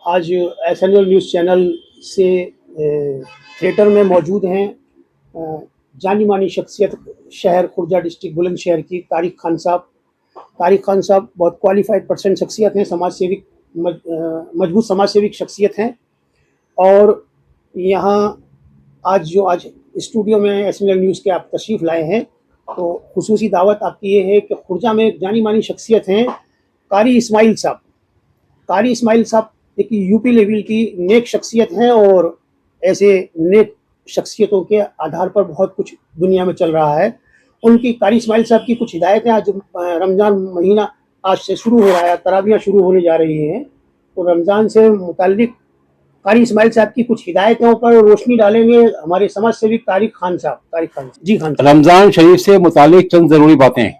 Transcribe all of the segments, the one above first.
आज SNL news channel से theatre में मौजूद हैं जानी मानी शख्सियत शहर खुर्जा डिस्ट्रिक्ट बुलंदशहर की तारिक खान साहब। तारिक खान साहब बहुत क्वालिफाइड पर्सन शख्सियत हैं, समाज सेविक मजबूत समाज सेविक शख्सियत हैं। और यहाँ आज स्टूडियो में SNL न्यूज़ के आप तशरीफ़ लाए हैं, तो खुसूसी दावत आपकी ये है कि खुर्जा में एक जानी मानी शख्सियत हैं कारी इस्माइल साहब। कारी इस्माइल साहब एक यूपी लेवल की नेक शख्सियत हैं और ऐसे नेक शख्सियतों के आधार पर बहुत कुछ दुनिया में चल रहा है। उनकी कारी इस्माइल साहब की कुछ हिदायतें आज रमज़ान महीना आज से शुरू हो रहा है, तरावियाँ शुरू होने जा रही हैं, तो रमज़ान से मुताल्लिक़ कारी इस्माइल साहब की कुछ हिदायतों पर रोशनी डालेंगे हमारे समाज सेविक तारिक खान साहब। जी खान साहब। रमज़ान शरीफ से मुतालिक चंद ज़रूरी बातें।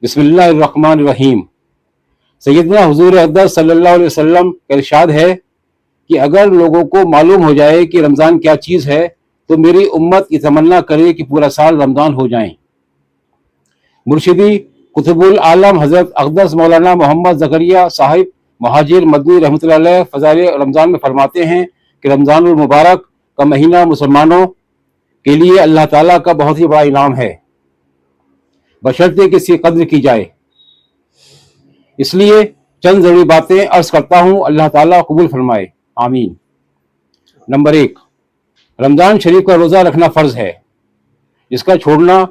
बिस्मिल्लाहिर्रहमानिर्रहीम। सैयदना हुज़ूर अक़दस सल्लल्लाहु अलैहि वसल्लम का इरशाद है कि अगर लोगों को मालूम हो जाए कि रमज़ान क्या चीज़ है तो मेरी उम्मत ये तमन्ना करे कि पूरा साल रमज़ान हो जाए। मुर्शिदी कुतुबुल आलम हज़रत अक़दस मौलाना मोहम्मद ज़करिया साहिब महाजिर मदनी रहमतुल्लाह अलैह फ़ज़ाइल रमज़ान में फरमाते हैं कि रमज़ानुल मुबारक का महीना मुसलमानों के लिए अल्लाह ताला का बहुत ही बड़ा इनाम है, बशर्ते कि इसकी कद्र की जाए। इसलिए चंद ज़रूरी बातें अर्ज़ करता हूँ, अल्लाह ताला कबूल फरमाए, आमीन। नंबर 1, रमज़ान शरीफ का रोज़ा रखना फ़र्ज़ है, जिसका छोड़ना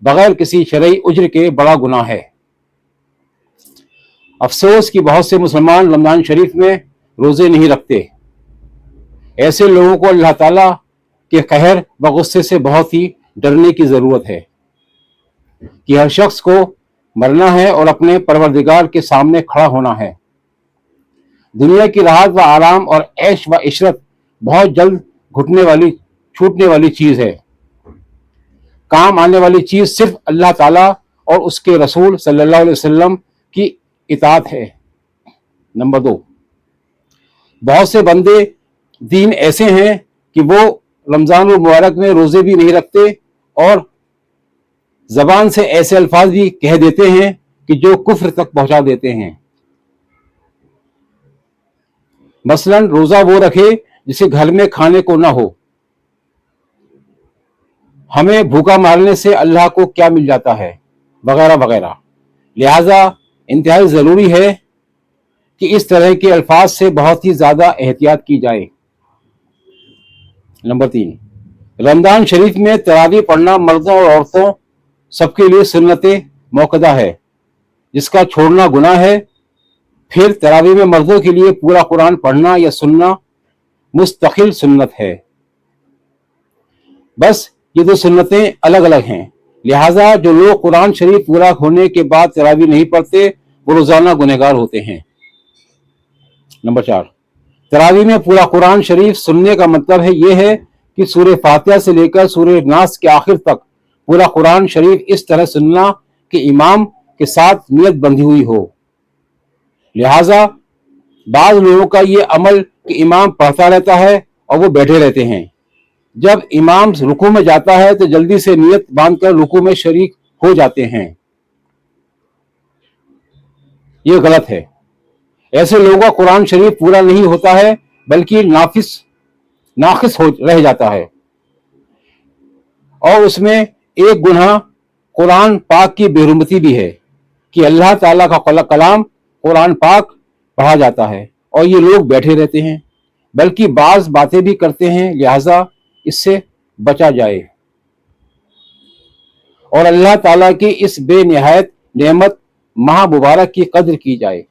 बग़ैर किसी शरई उज्र के बड़ा गुनाह है। अफसोस कि बहुत से मुसलमान रमज़ान शरीफ में रोज़े नहीं रखते। ऐसे लोगों को अल्लाह ताला के कहर व गुस्से से बहुत ही डरने की ज़रूरत है कि हर शख्स को मरना है और अपने परवरदिगार के सामने खड़ा होना है। दुनिया की राहत व आराम और ऐश व इशरत बहुत जल्द छूटने वाली चीज़ है। काम आने वाली चीज़ सिर्फ अल्लाह ताला और उसके रसूल सल्लल्लाहु अलैहि वसल्लम की इताअत है। नंबर 2, बहुत से बंदे दीन ऐसे हैं कि वो रमज़ान मुबारक में रोज़े भी नहीं रखते और ज़बान से ऐसे अल्फाज भी कह देते हैं कि जो कुफ्र तक पहुंचा देते हैं। मसलन रोज़ा वो रखे जिसे घर में खाने को ना हो। हमें भूखा मारने से अल्लाह को क्या मिल जाता है, वगैरह वगैरह। लिहाजा इंतहाई ज़रूरी है कि इस तरह के अल्फाज से बहुत ही ज़्यादा एहतियात की जाए। नंबर 3, रमज़ान शरीफ में तरावी पढ़ना मर्दों और औरतों सबके लिए सुन्नत मौक़दा है, जिसका छोड़ना गुनाह है। फिर तरावी में मर्दों के लिए पूरा कुरान पढ़ना या सुनना मुस्तकिल सुन्नत है। बस ये दो सुन्नतें अलग अलग हैं। लिहाजा जो लोग कुरान शरीफ पूरा होने के बाद तरावी नहीं पढ़ते वो रोज़ाना गुनहगार होते हैं। नंबर 4, तरावी में पूरा कुरान शरीफ सुनने का मतलब ये है कि सूरह फातिहा से लेकर सूरह नास के आखिर तक पूरा कुरान शरीफ इस तरह सुनना कि इमाम के साथ नियत बंधी हुई हो। लिहाजा बाज़ लोगों का ये अमल कि इमाम पढ़ता रहता है और वो बैठे रहते हैं। जब इमाम रुकू में जाता है तो जल्दी से नियत बांधकर रुकू में शरीक हो जाते हैं। ये गलत है। ऐसे लोगों का कुरान शरीफ पूरा नहीं होता है बल्कि नाकिस रह जाता है और उसमें एक गुनाह कुरान पाक की बेरुमती भी है कि अल्लाह ताला का कलाम कुरान पाक पढ़ा जाता है और ये लोग बैठे रहते हैं, बल्कि बाज़ बातें भी करते हैं। लिहाजा इससे बचा जाए और अल्लाह ताला की इस बेनिहायत नेमत माह मुबारक की कद्र की जाए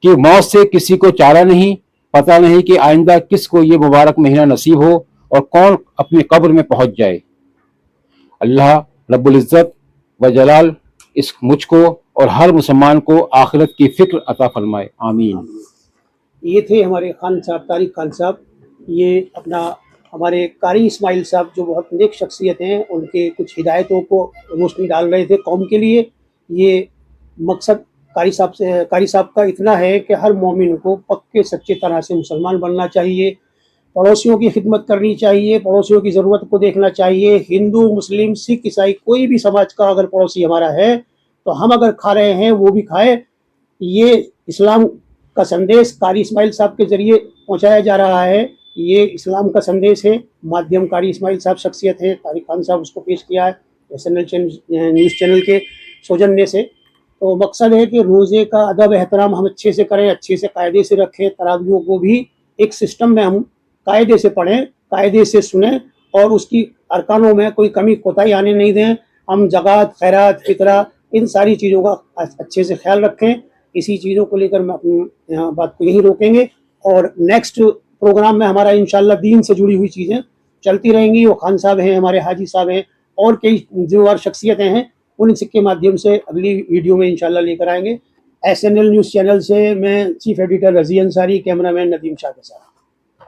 कि मौत से किसी को चारा नहीं, पता नहीं कि आइंदा किसको ये मुबारक महीना नसीब हो और कौन अपनी कब्र में पहुंच जाए। अल्लाह रब्बुल इज़्ज़त व जलाल इस मुझको और हर मुसलमान को आखिरत की फिक्र अता फरमाए, आमीन। ये थे हमारे खान साहब तारिक खान साहब। ये अपना हमारे कारी इस्माइल साहब जो बहुत नेक शख्सियत हैं, उनके कुछ हिदायतों को रोशनी डाल रहे थे कौम के लिए। ये मकसद कारी साहब का इतना है कि हर मोमिन को पक्के सच्चे तरह से मुसलमान बनना चाहिए, पड़ोसियों की खिदमत करनी चाहिए, पड़ोसियों की ज़रूरत को देखना चाहिए। हिंदू मुस्लिम सिख ईसाई कोई भी समाज का अगर पड़ोसी हमारा है तो हम अगर खा रहे हैं वो भी खाए। ये इस्लाम کا संदेश कारी इस्माइल साहब के जरिए पहुंचाया जा रहा है। ये इस्लाम का संदेश है। माध्यम कारी इस्माइल साहब शख्सियत है, तारिक खान साहब उसको पेश किया है SNL न्यूज़ चैनल के सौजन्य से। तो मकसद है कि रोज़े का अदब एहतराम हम अच्छे से करें, अच्छे से कायदे से रखें, तरावियों को भी एक सिस्टम में हम कायदे से पढ़ें, कायदे से सुनें और उसकी अरकानों में कोई कमी कोताही आने नहीं दें। हम ज़कात, खैरात, फितरा इन सारी चीज़ों का अच्छे से ख्याल रखें। इसी चीज़ों को लेकर मैं अपनी यहाँ बात को यहीं रोकेंगे और नेक्स्ट प्रोग्राम में हमारा इंशाल्लाह दीन से जुड़ी हुई चीज़ें चलती रहेंगी। वो खान साहब हैं, हमारे हाजी साहब हैं और कई जिम्मेदार शख्सियतें हैं, उनके माध्यम से अगली वीडियो में इंशाल्लाह लेकर आएंगे। SNL न्यूज़ चैनल से मैं चीफ एडिटर रज़ी अंसारी, कैमरामैन नदीम शाह के साथ।